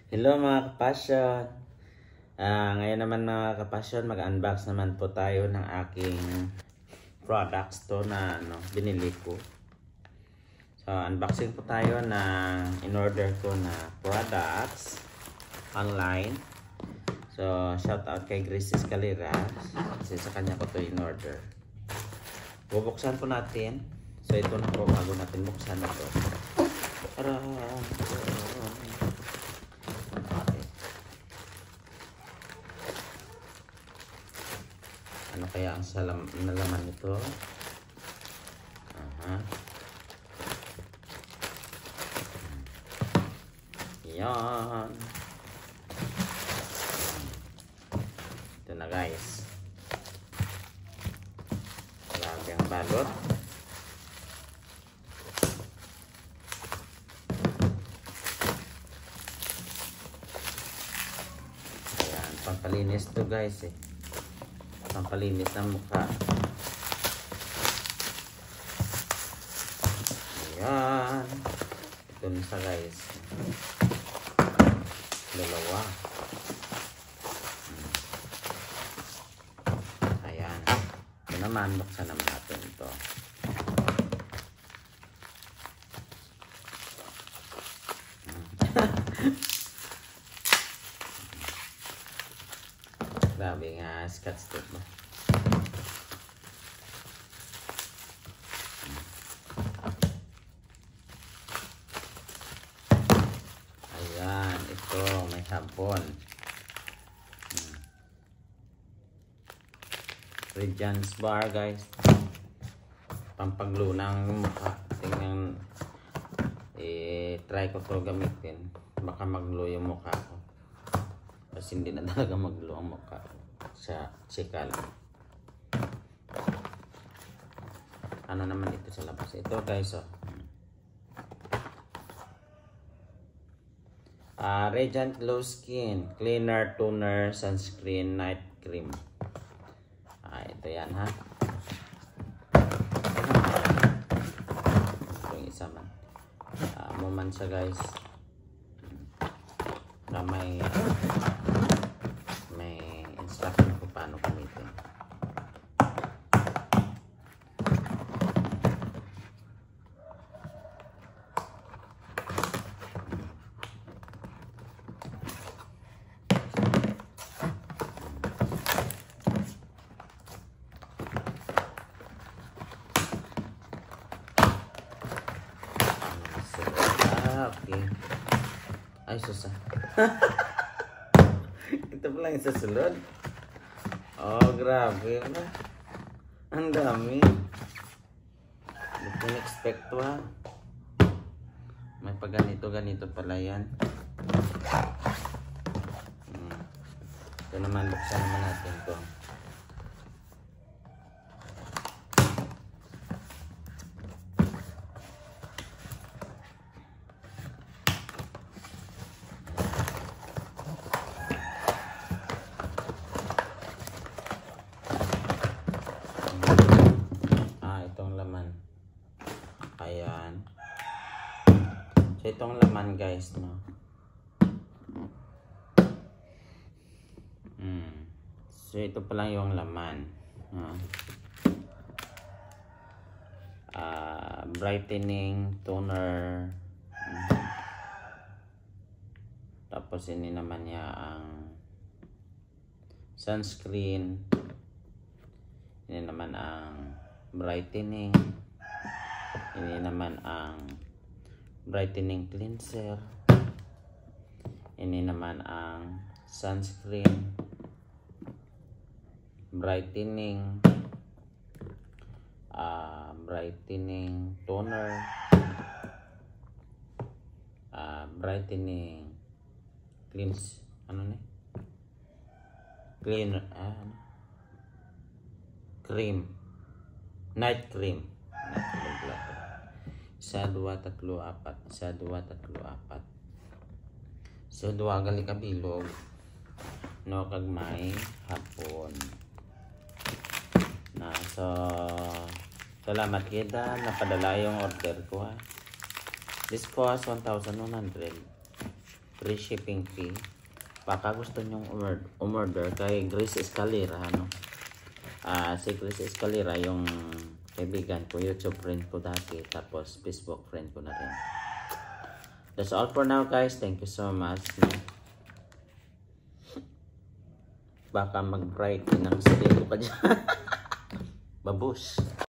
Hello mga kapasyon. Ngayon naman mga kapasyon, mag-unbox naman po tayo ng aking products to na binili ko. So unboxing po tayo ng in-order ko na products online. So shout out kay Grace Escalera kasi sa kanya ko to in-order. Bubuksan po natin. So ito na po bago natin buksan ito. Ano kaya ang nalaman nito? Yan. Ito na guys. Grabe ang balot. Ayan, pampalinis to guys eh. Pampalinis ng mukha. Ayan. Ito na sa guys. Dalawa. Ayan. Ito naman, buksan naman natin ito. Grabe nga, scotch tape mo. Ayan, ito, may sabon. Regence bar guys. Pampaglo ng mukha. Tingnan, try ko to gamitin. Baka maglo yung mukha ko. Kasi hindi na talaga maglo ang mukha sa chika lang. Ano naman ito sa labas? Ito guys, Radiant Glow Skin Cleaner, Toner, Sunscreen, Night Cream. Ito yan ha. Ito yung isa man. Moment siya guys. Na may instruction kung paano gamitin. Okay. Ay, susa. Ito pala yung sasulod. Oh, grabe na. Ang dami. Hindi ko na-expect to ha. May pa ganito pala yan. Ito naman, buksan naman natin to. Ayan. So itong laman guys, no. So ito pa lang yung laman. Brightening toner. Tapos ini naman niya ang sunscreen. Ini naman ang brightening. Ini naman ang brightening cleanser. Ini naman ang sunscreen, brightening, brightening toner, brightening cleanse, cleaner, cream, night cream. 1, 2, 3, 4. 1, 2, 3, 4. So, 2 gali kabilog. No, kagmay hapon. So, salamat kita. Napadala yung order ko ha. This cost 1,100. free shipping fee. Baka gusto nyong umorder kay Grace Escalera, ano. Si Grace Escalera, yung kaibigan ko, YouTube friend ko dati, tapos Facebook friend ko na rin. That's all for now, guys. Thank you so much. Baka mag-bright ng sarili ko pa dyan. Babush.